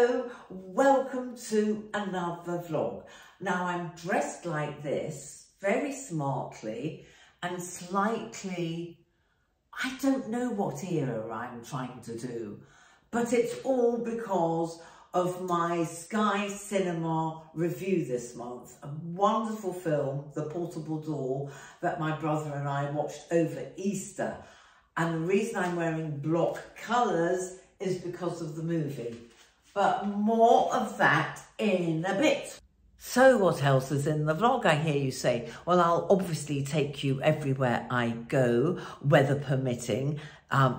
Hello, welcome to another vlog. Now I'm dressed like this, very smartly and slightly, I don't know what era I'm trying to do, but it's all because of my Sky Cinema review this month. A wonderful film, The Portable Door, that my brother and I watched over Easter. And the reason I'm wearing block colours is because of the movie. But more of that in a bit. So what else is in the vlog, I hear you say? Well, I'll obviously take you everywhere I go, weather permitting,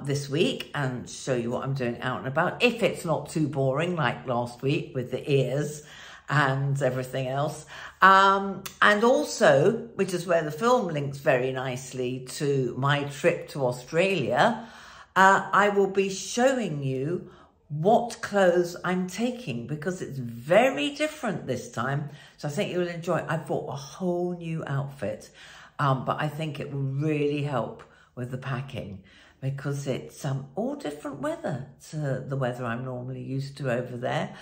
this week, and show you what I'm doing out and about, if it's not too boring like last week with the ears and everything else. And also, which is where the film links very nicely to my trip to Australia, I will be showing you what clothes I'm taking, because it's very different this time. So I think you'll enjoy it. I bought a whole new outfit, but I think it will really help with the packing, because it's all different weather to the weather I'm normally used to over there.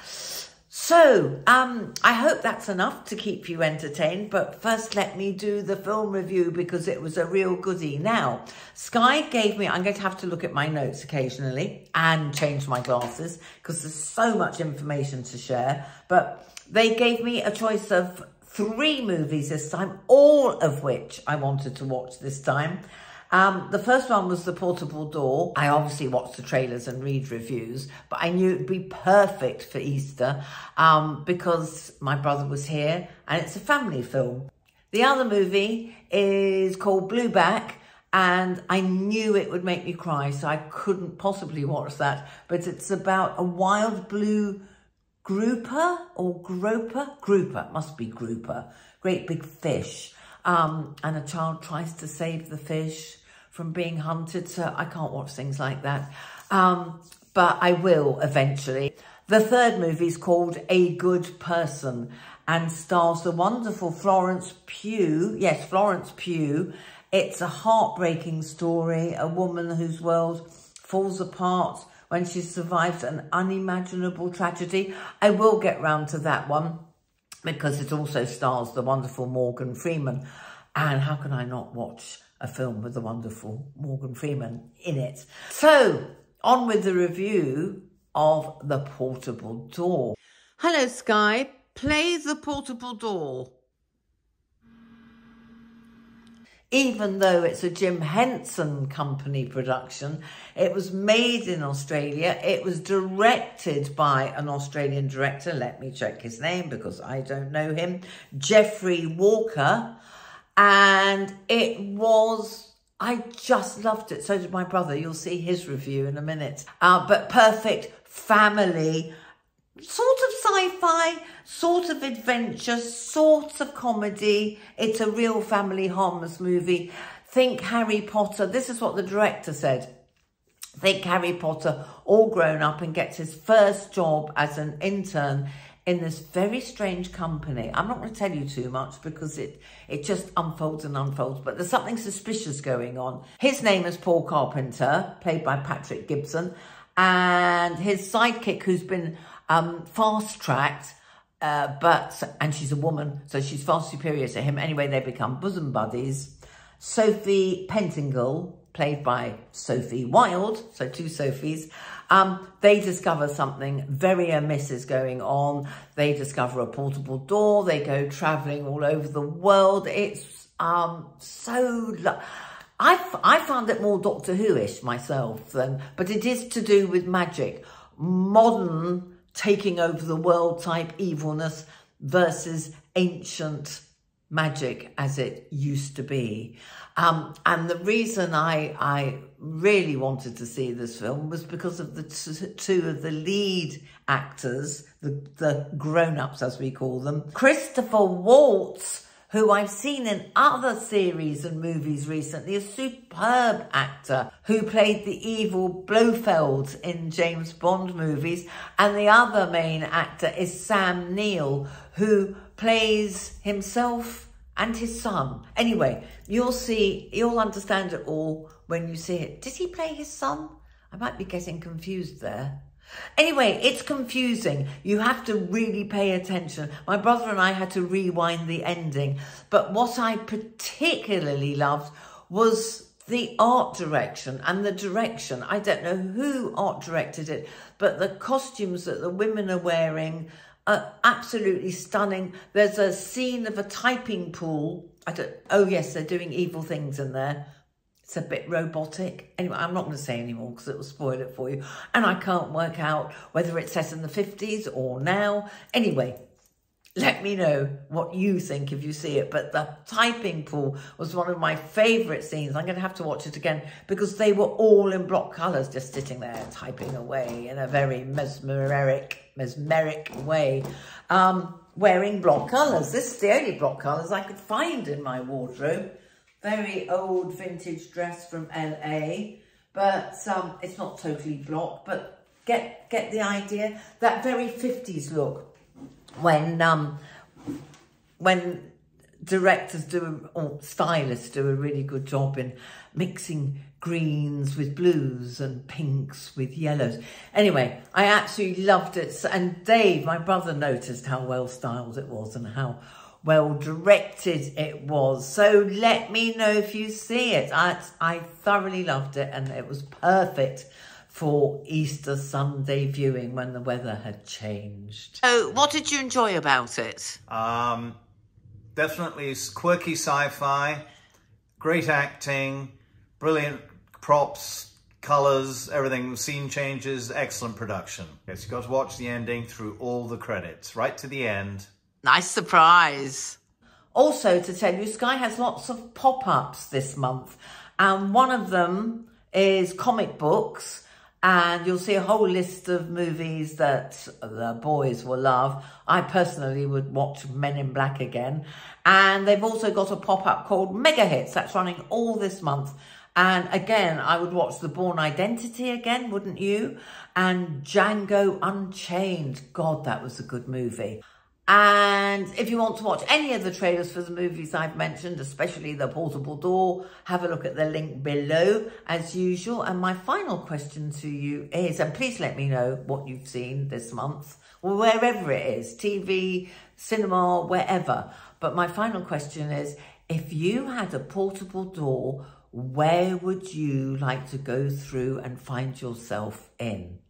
So I hope that's enough to keep you entertained, but first let me do the film review because it was a real goodie. Now, Sky gave me, I'm going to have to look at my notes occasionally and change my glasses because there's so much information to share, but they gave me a choice of 3 movies this time, all of which I wanted to watch this time. The first one was The Portable Door. I obviously watched the trailers and read reviews, but I knew it'd be perfect for Easter because my brother was here and it's a family film. The other movie is called Blueback, and I knew it would make me cry, so I couldn't possibly watch that. But it's about a wild blue grouper or groper? Grouper, must be grouper. Great big fish. And a child tries to save the fish from being hunted, so I can't watch things like that. But I will eventually. The third movie is called A Good Person and stars the wonderful Florence Pugh. Yes, Florence Pugh. It's a heartbreaking story, a woman whose world falls apart when she survives an unimaginable tragedy. I will get round to that one, because it also stars the wonderful Morgan Freeman. And how can I not watch a film with the wonderful Morgan Freeman in it? So, on with the review of The Portable Door. Hello, Sky. Play The Portable Door. Even though it's a Jim Henson Company production, it was made in Australia. It was directed by an Australian director. Let me check his name because I don't know him. Jeffrey Walker. And it was, I just loved it. So did my brother. You'll see his review in a minute. But perfect family, sort of sci-fi, sort of adventure, sort of comedy. It's a real family harmless movie. Think Harry Potter. This is what the director said. Think Harry Potter, all grown up, and gets his first job as an intern in this very strange company. I'm not going to tell you too much because it just unfolds and unfolds, but there's something suspicious going on. His name is Paul Carpenter, played by Patrick Gibson, and his sidekick, who's been fast-tracked, and she's a woman, so she's far superior to him. Anyway, they become bosom buddies. Sophie Pentingle, played by Sophie Wilde, so 2 Sophies. They discover something very amiss is going on. They discover a portable door. They go travelling all over the world. It's I found it more Doctor Who-ish myself, but it is to do with magic. Modern taking over the world type evilness versus ancient magic as it used to be. And the reason I really wanted to see this film was because of the 2 of the lead actors, the grown-ups as we call them. Christopher Waltz, who I've seen in other series and movies recently, a superb actor who played the evil Blofeld in James Bond movies. And the other main actor is Sam Neill, who plays himself and his son. Anyway, you'll understand it all when you see it. Did he play his son? I might be getting confused there. Anyway, it's confusing. You have to really pay attention. My brother and I had to rewind the ending. But what I particularly loved was the art direction and the direction. I don't know who art directed it, but the costumes that the women are wearing are absolutely stunning. There's a scene of a typing pool. Oh yes, they're doing evil things in there. It's a bit robotic. Anyway, I'm not going to say anymore because it will spoil it for you. And I can't work out whether it's set in the 50s or now. Anyway, let me know what you think if you see it. But the typing pool was one of my favourite scenes. I'm going to have to watch it again because they were all in block colours, just sitting there typing away in a very mesmeric way, wearing block colours. This is the only block colours I could find in my wardrobe. Very old vintage dress from LA, but it's not totally block, but get the idea. That very 50s look when directors or stylists do a really good job in mixing greens with blues and pinks with yellows. Anyway, I absolutely loved it. And Dave, my brother, noticed how well styled it was and how well directed it was. So let me know if you see it. I thoroughly loved it, and it was perfect for Easter Sunday viewing when the weather had changed. So what did you enjoy about it? Definitely quirky sci-fi, great acting, brilliant props, colours, everything, scene changes, excellent production. Yes, you've got to watch the ending through all the credits, right to the end. Nice surprise. Also, to tell you, Sky has lots of pop-ups this month. And one of them is comic books. And you'll see a whole list of movies that the boys will love. I personally would watch Men in Black again. And they've also got a pop-up called Mega Hits. That's running all this month. And again, I would watch The Bourne Identity again, wouldn't you? And Django Unchained. God, that was a good movie. And if you want to watch any of the trailers for the movies I've mentioned, especially The Portable Door, have a look at the link below as usual. And my final question to you is, and please let me know what you've seen this month, or wherever it is, TV, cinema, wherever. But my final question is, if you had a portable door, where would you like to go through and find yourself in?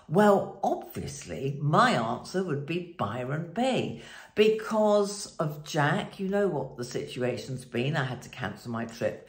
Well, obviously, my answer would be Byron Bay because of Jack. You know what the situation's been. I had to cancel my trip.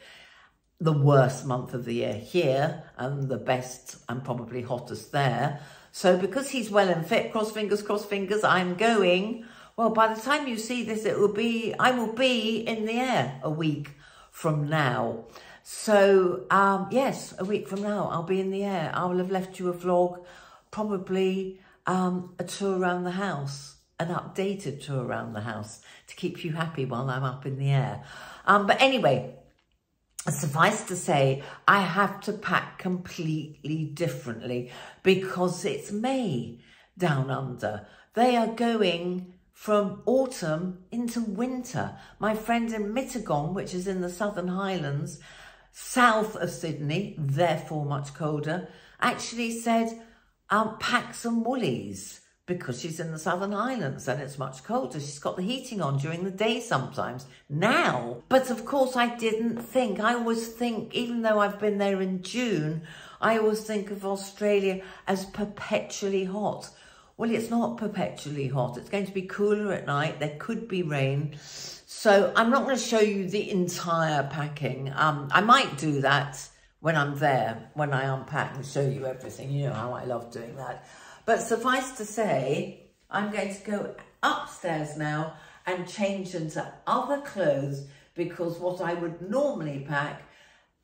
The worst month of the year here and the best and probably hottest there. So because he's well and fit, cross fingers, I'm going. Well, by the time you see this, I will be in the air a week from now. So, yes, a week from now, I'll be in the air. I will have left you a vlog, probably a tour around the house, an updated tour around the house to keep you happy while I'm up in the air. But anyway, suffice to say, I have to pack completely differently because it's May down under. They are going from autumn into winter. My friend in Mittagong, which is in the Southern Highlands, south of Sydney, therefore much colder, actually said, pack some woolies because she's in the Southern Highlands and it's much colder. She's got the heating on during the day sometimes now. But of course I didn't think. I always think, even though I've been there in June, I always think of Australia as perpetually hot. Well, it's not perpetually hot. It's going to be cooler at night. There could be rain. So I'm not going to show you the entire packing. I might do that when I'm there, when I unpack and show you everything. You know how I love doing that. But suffice to say, I'm going to go upstairs now and change into other clothes because what I would normally pack,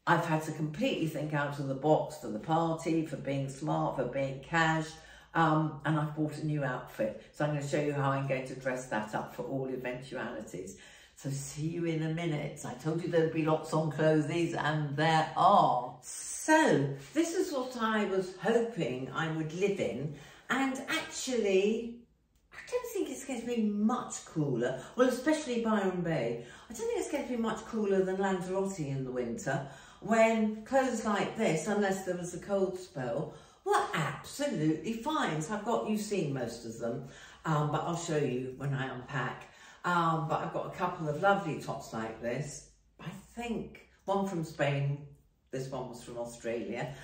I've had to completely think out of the box for the party, for being smart, for being cash. And I've bought a new outfit. So I'm going to show you how I'm going to dress that up for all eventualities. So see you in a minute. I told you there'd be lots on clothies and there are. So this is what I was hoping I would live in. And actually, I don't think it's going to be much cooler. Well, especially Byron Bay. I don't think it's going to be much cooler than Lanzarote in the winter when clothes like this, unless there was a cold spell, were absolutely fine. So you've seen most of them, but I'll show you when I unpack. But I've got a couple of lovely tops like this. I think one from Spain, this one was from Australia.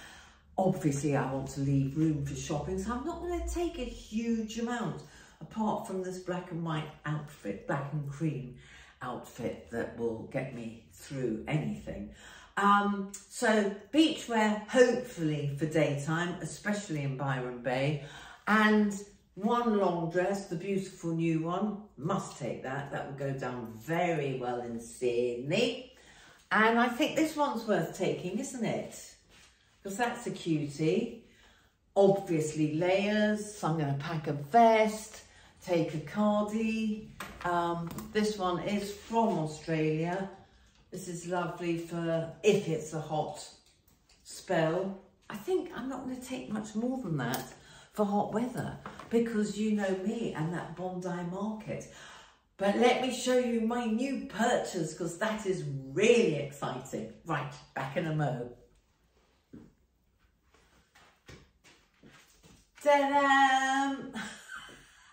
Obviously, I want to leave room for shopping, so I'm not going to take a huge amount, apart from this black and white outfit, black and cream outfit that will get me through anything. So beachwear, hopefully for daytime, especially in Byron Bay, and one long dress, the beautiful new one, must take that. That will go down very well in Sydney. And I think this one's worth taking, isn't it? Because that's a cutie. Obviously layers, so I'm going to pack a vest, take a cardi. This one is from Australia. This is lovely for if it's a hot spell. I think I'm not going to take much more than that for hot weather, because you know me and that Bondi market. But let me show you my new purchase, because that is really exciting. Right, back in a mo. Ta-da!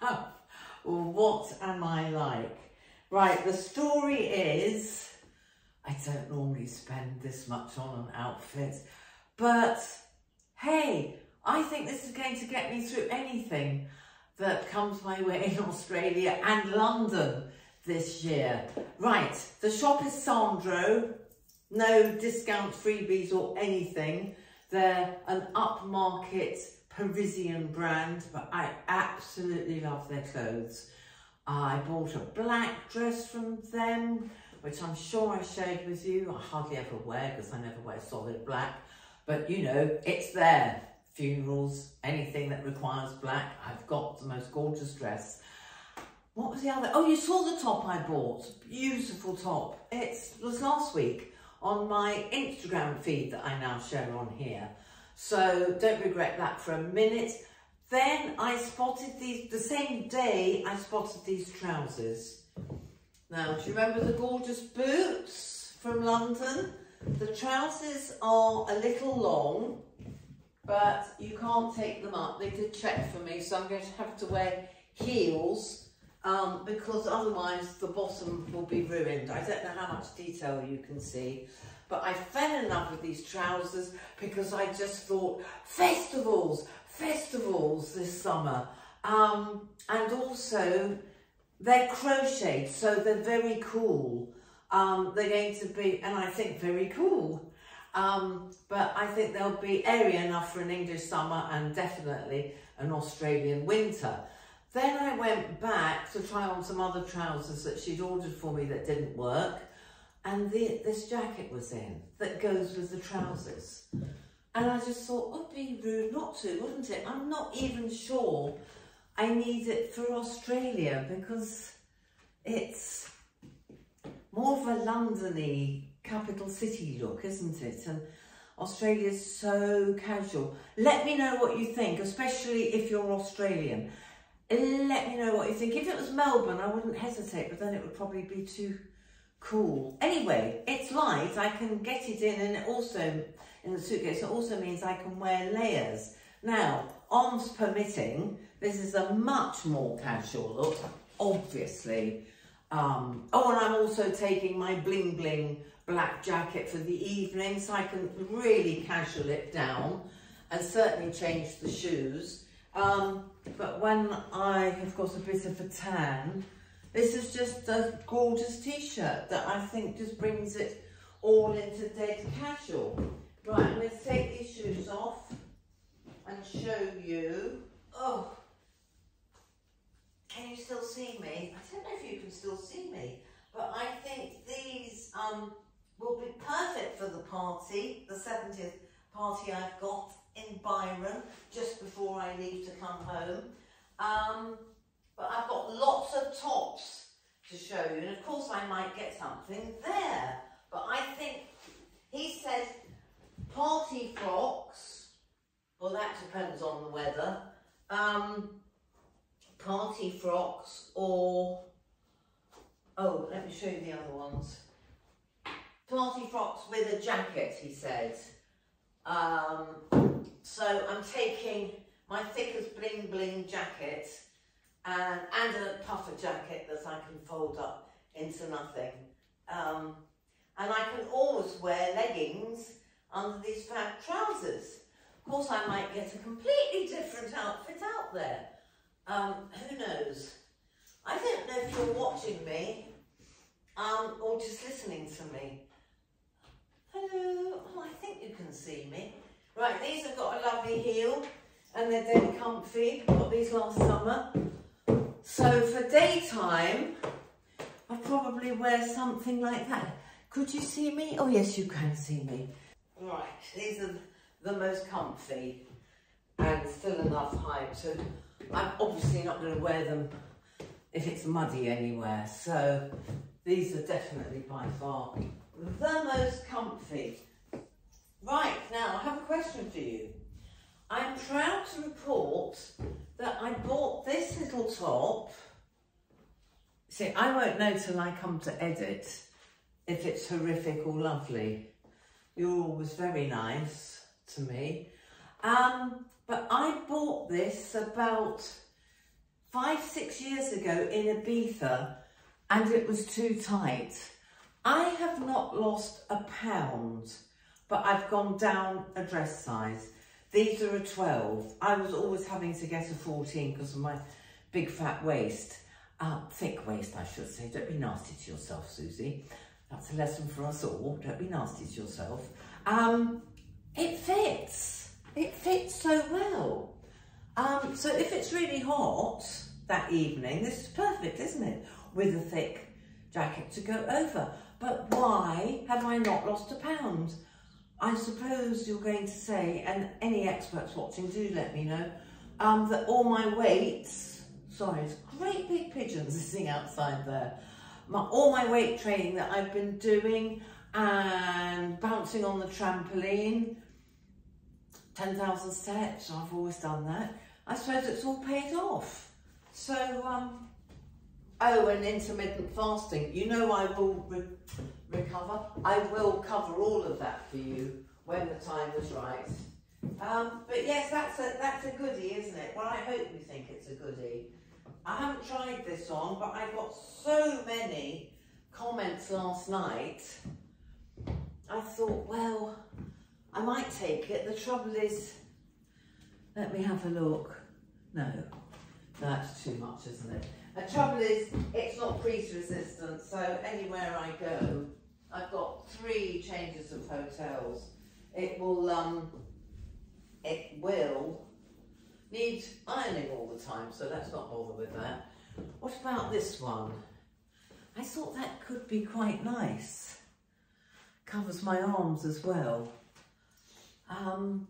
Oh, what am I like? Right, the story is, I don't normally spend this much on an outfit, but hey, I think this is going to get me through anything that comes my way in Australia and London this year. Right, the shop is Sandro. No discount freebies or anything. They're an upmarket Parisian brand, but I absolutely love their clothes. I bought a black dress from them, which I'm sure I shared with you. I hardly ever wear because I never wear solid black, but you know, it's there. Funerals, anything that requires black, I've got the most gorgeous dress. What was the other? Oh, you saw the top I bought. Beautiful top. It was last week on my Instagram feed that I now share on here. So don't regret that for a minute. Then I spotted these, the same day I spotted these trousers. Now, do you remember the gorgeous boots from London? The trousers are a little long, but you can't take them up. They did check for me, so I'm going to have to wear heels because otherwise the bottom will be ruined. I don't know how much detail you can see, but I fell in love with these trousers because I just thought festivals this summer. And also they're crocheted, so they're very cool. They're going to be, and I think very cool. But I think they'll be airy enough for an English summer and definitely an Australian winter. Then I went back to try on some other trousers that she'd ordered for me that didn't work. And this jacket was in that goes with the trousers. And I just thought, it would be rude not to, wouldn't it? I'm not even sure I need it for Australia because it's more of a London-y capital city look, isn't it? And Australia's so casual. Let me know what you think, especially if you're Australian. Let me know what you think. If it was Melbourne, I wouldn't hesitate, but then it would probably be too cool. Anyway, it's light. I can get it in, and it also, in the suitcase, it also means I can wear layers. Now, arms permitting, this is a much more casual look, obviously. Oh, and I'm also taking my bling bling black jacket for the evening, so I can really casual it down and certainly change the shoes. But when I have got a bit of a tan, this is just a gorgeous t-shirt that I think just brings it all into dead casual. Right, I'm going to take these shoes off and show you. Oh, can you still see me? I don't know if you can still see me, but I think these will be perfect for the party, the 70th party I've got in Byron just before I leave to come home. But I've got lots of tops to show you, and of course I might get something there. But I think he said party frocks. Well, that depends on the weather. Party frocks or, oh, let me show you the other ones. Party frocks with a jacket, he said. So I'm taking my thickest bling bling jacket and a puffer jacket that I can fold up into nothing. And I can always wear leggings under these fab trousers. Of course, I might get a completely different outfit out there. Who knows? I don't know if you're watching me or just listening to me. Hello. Oh, I think you can see me. Right, these have got a lovely heel and they're dead comfy. Got these last summer. So for daytime, I'll probably wear something like that. Could you see me? Oh yes, you can see me. Right, these are the most comfy and still enough height. So I'm obviously not going to wear them if it's muddy anywhere. So these are definitely by far the most comfy. Right, now I have a question for you. I'm proud to report that I bought this little top. See, I won't know till I come to edit if it's horrific or lovely. You're always very nice to me. But I bought this about 5-6 years ago in Ibiza and it was too tight. I have not lost a pound, but I've gone down a dress size. These are a 12. I was always having to get a 14 because of my big fat waist. Thick waist, I should say. Don't be nasty to yourself, Susie. That's a lesson for us all. Don't be nasty to yourself. It fits. It fits so well. So if it's really hot that evening, this is perfect, isn't it? With a thick jacket to go over. But why have I not lost a pound? I suppose you're going to say, and any experts watching, do let me know, that all my weights, sorry, there's great big pigeons sitting outside there. All my weight training that I've been doing and bouncing on the trampoline, 10,000 steps, I've always done that. I suppose it's all paid off. So, oh, and intermittent fasting. You know I will recover. I will cover all of that for you when the time is right. But yes, that's a goodie, isn't it? Well, I hope you think it's a goodie. I haven't tried this on, but I got so many comments last night. I thought, well, I might take it. The trouble is, let me have a look. No, that's too much, isn't it? The trouble is, it's not crease resistant, so anywhere I go, I've got 3 changes of hotels. It will need ironing all the time, so let's not bother with that. What about this one? I thought that could be quite nice. Covers my arms as well. I've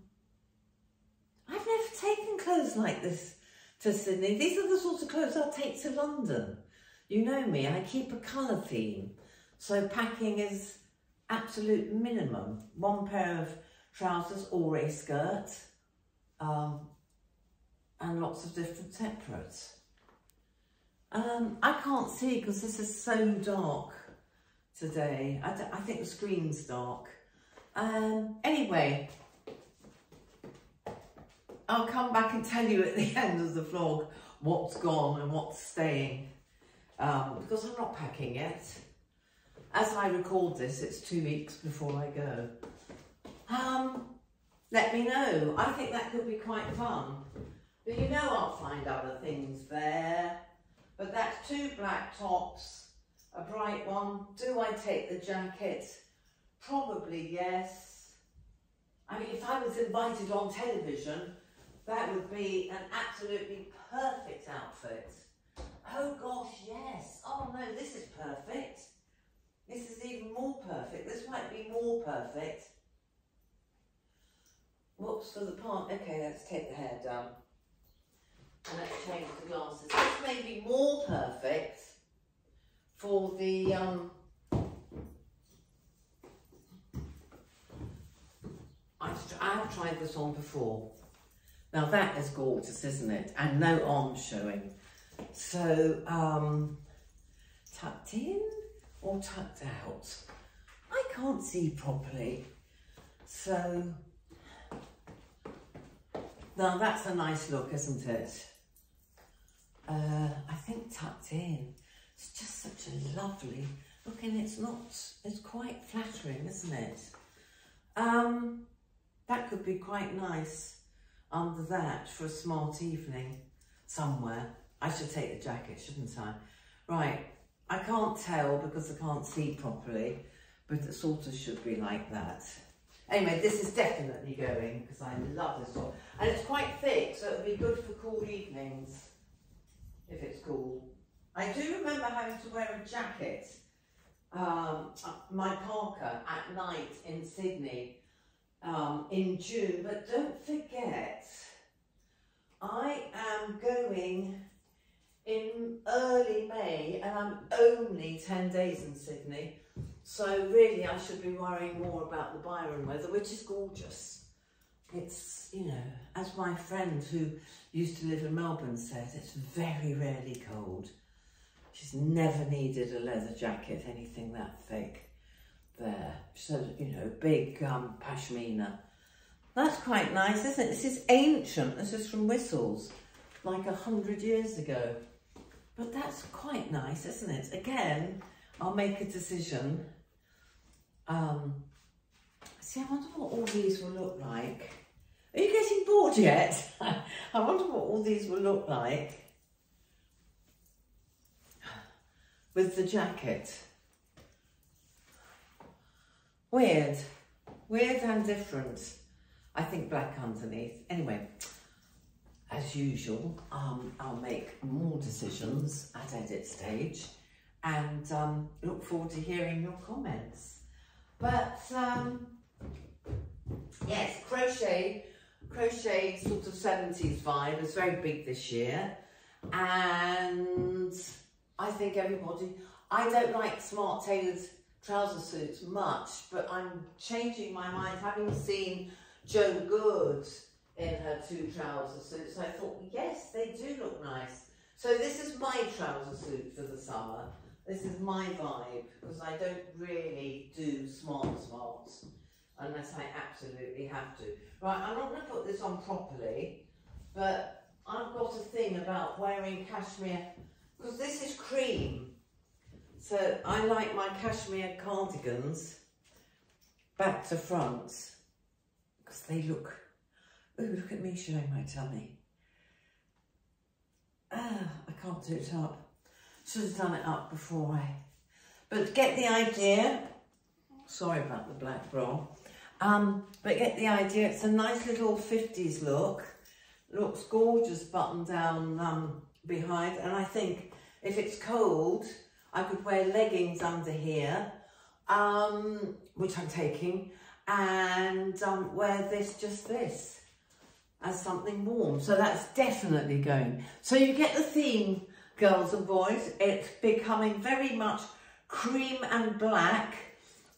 never taken clothes like this to Sydney. These are the sorts of clothes I'll take to London. You know me, I keep a colour theme. So packing is absolute minimum. 1 pair of trousers or a skirt. And lots of different separates. I can't see because this is so dark today. I think the screen's dark. Anyway, I'll come back and tell you at the end of the vlog what's gone and what's staying. Because I'm not packing yet. As I record this, it's 2 weeks before I go. Let me know. I think that could be quite fun. But you know I'll find other things there. But that's 2 black tops, a bright one. Do I take the jacket? Probably yes. I mean, if I was invited on television, that would be an absolutely perfect outfit. Oh gosh, yes. Oh no, this is perfect. This is even more perfect. This might be more perfect. Whoops, for the part. Okay, let's take the hair down. And let's change the glasses. This may be more perfect for the I have tried this on before. Now that is gorgeous, isn't it? And no arms showing. So tucked in or tucked out? I can't see properly. So Now that's a nice look, isn't it? I think tucked in. It's just such a lovely look, and it's quite flattering, isn't it? That could be quite nice under that for a smart evening somewhere. I should take the jacket, shouldn't I? Right, I can't tell because I can't see properly, but it sort of should be like that. Anyway, this is definitely going because I love this top. And it's quite thick, so it'll be good for cool evenings, if it's cool. I do remember having to wear a jacket, my parka, at night in Sydney in June. But don't forget, I am going in early May and I'm only 10 days in Sydney. So really I should be worrying more about the Byron weather, which is gorgeous. It's, you know, as my friend who used to live in Melbourne said, it's very rarely cold. She's never needed a leather jacket, anything that thick there. So, you know, big pashmina. That's quite nice, isn't it? This is ancient. This is from Whistles, like 100 years ago. But that's quite nice, isn't it? Again, I'll make a decision. See, I wonder what all these will look like. Are you getting bored yet? I wonder what all these will look like with the jacket. Weird. Weird and different. I think black underneath. Anyway, as usual, I'll make more decisions at edit stage and look forward to hearing your comments. But yes, crochet sort of 70s vibe is very big this year, and I think everybody, I don't like smart tailored trouser suits much, but I'm changing my mind, having seen Joan Good in her 2 trouser suits. I thought, yes, they do look nice. So this is my trouser suit for the summer. This is my vibe, because I don't really do smarts unless I absolutely have to. Right, I'm not going to put this on properly, but I've got a thing about wearing cashmere, because this is cream. So I like my cashmere cardigans back to front, because they look, ooh, look at me showing my tummy. Ah, I can't do it up. Should have done it up before but get the idea. Sorry about the black bra. But get the idea, it's a nice little 50s look. Looks gorgeous button down behind, and I think if it's cold, I could wear leggings under here, which I'm taking, and wear just this as something warm. So that's definitely going. So you get the theme, girls and boys. It's becoming very much cream and black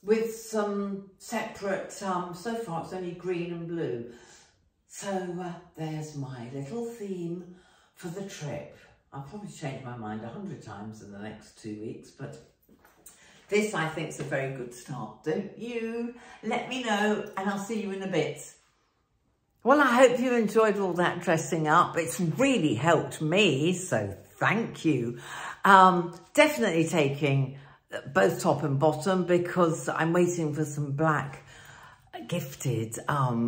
with some separate, so far it's only green and blue. So there's my little theme for the trip. I'll probably change my mind 100 times in the next 2 weeks, but this I think is a very good start. Don't you? Let me know and I'll see you in a bit. Well, I hope you enjoyed all that dressing up. It's really helped me, so thank you. Definitely taking both top and bottom because I'm waiting for some black gifted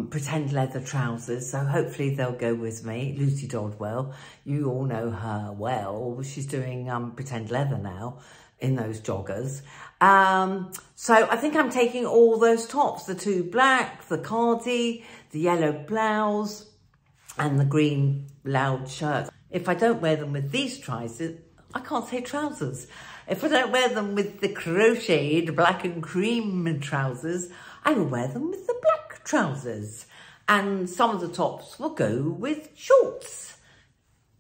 pretend leather trousers, so hopefully they'll go with me. Lucy Dodwell, you all know her well. She's doing pretend leather now in those joggers. So I think I'm taking all those tops, the 2 black, the cardi, the yellow blouse and the green loud shirt. If I don't wear them with these trousers, I can't say trousers. If I don't wear them with the crocheted black and cream trousers, I will wear them with the black trousers. And some of the tops will go with shorts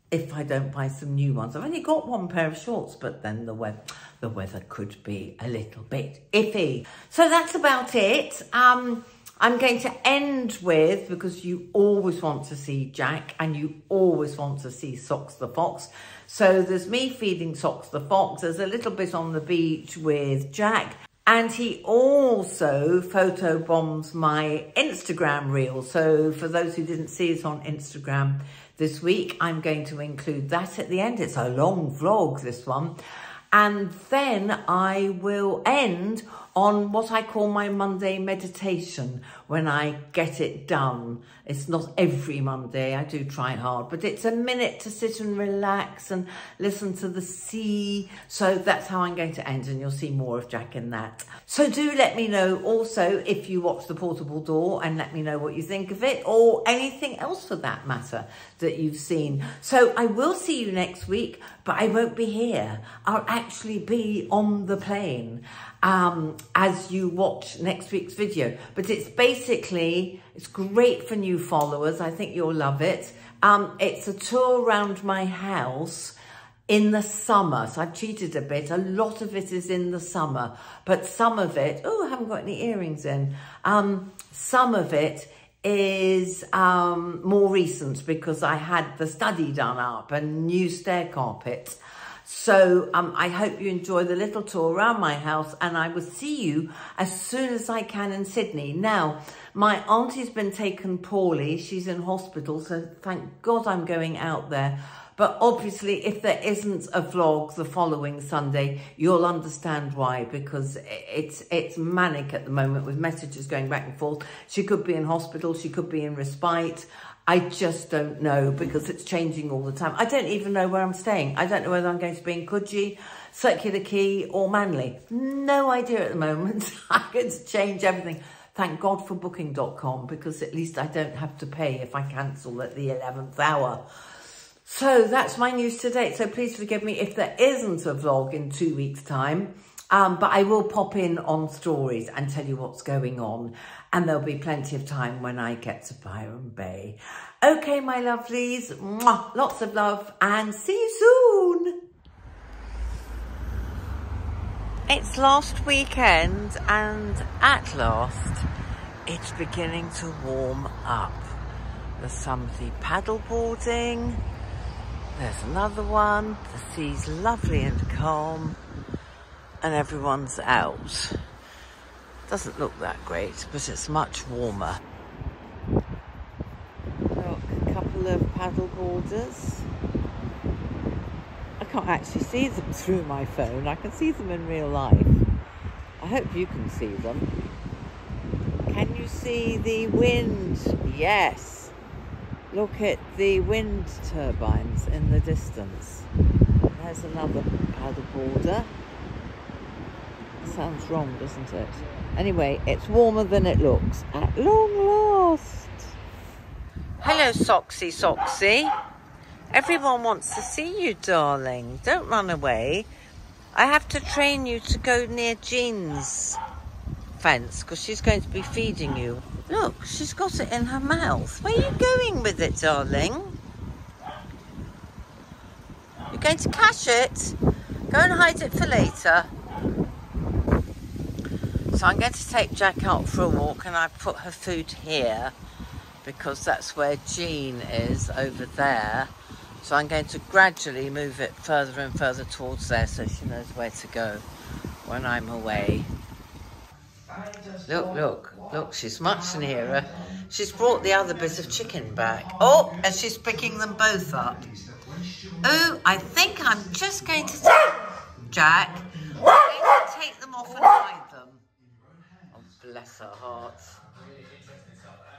if I don't buy some new ones. I've only got 1 pair of shorts, but then the weather could be a little bit iffy. So that's about it. I'm going to end with, because you always want to see Jack and you always want to see Sox the Fox. So there's me feeding Sox the Fox. There's a little bit on the beach with Jack. And he also photobombs my Instagram reel. So for those who didn't see it on Instagram this week, I'm going to include that at the end. It's a long vlog, this one. And then I will end on what I call my Monday meditation when I get it done. It's not every Monday, I do try hard, but it's a minute to sit and relax and listen to the sea. So that's how I'm going to end, and you'll see more of Jack in that. So do let me know also if you watch The Portable Door, and let me know what you think of it, or anything else for that matter that you've seen. So I will see you next week, but I won't be here. I'll actually be on the plane as you watch next week's video. But it's basically, it's great for new followers. I think you'll love it. It's a tour around my house in the summer. So I've cheated a bit. A lot of it is in the summer, but some of it, oh, I haven't got any earrings in. Some of it is more recent because I had the study done up and new stair carpet. So I hope you enjoy the little tour around my house, and I will see you as soon as I can in Sydney. Now, my auntie's been taken poorly. She's in hospital, so thank God I'm going out there. But obviously, if there isn't a vlog the following Sunday, you'll understand why, because it's manic at the moment with messages going back and forth. She could be in hospital, she could be in respite. I just don't know, because it's changing all the time. I don't even know where I'm staying. I don't know whether I'm going to be in Coogee, Circular Quay or Manly. No idea at the moment. I could change everything. Thank God for booking.com, because at least I don't have to pay if I cancel at the 11th hour. So that's my news to date. So please forgive me if there isn't a vlog in 2 weeks' time. But I will pop in on stories and tell you what's going on. And there'll be plenty of time when I get to Byron Bay. Okay, my lovelies. Mwah, lots of love and see you soon. It's last weekend, and at last it's beginning to warm up. There's somebody paddleboarding. There's another one. The sea's lovely and calm, and everyone's out. Doesn't look that great, but it's much warmer. Look, a couple of paddleboarders. I can't actually see them through my phone. I can see them in real life. I hope you can see them. Can you see the wind? Yes. Look at the wind turbines in the distance. There's another paddleboarder. Sounds wrong, doesn't it? Anyway, it's warmer than it looks. At long last. Hello, Soxy. Everyone wants to see you, darling. Don't run away. I have to train you to go near Jean's fence because she's going to be feeding you. Look, she's got it in her mouth. Where are you going with it, darling? You're going to cache it? Go and hide it for later. So I'm going to take Jack out for a walk, and I've put her food here because that's where Jean is, over there. So I'm going to gradually move it further and further towards there so she knows where to go when I'm away. Look, she's much nearer. She's brought the other bit of chicken back. Oh, and she's picking them both up. Oh, I think I'm just going to take, Jack, I'm going to take them off and hide them. Oh, bless her heart.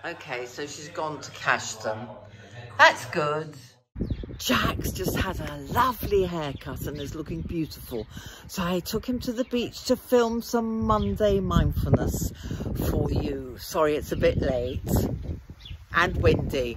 Okay, so she's gone to cache them. That's good. Jack's just had a lovely haircut and is looking beautiful. So I took him to the beach to film some Monday mindfulness for you. Sorry, it's a bit late and windy.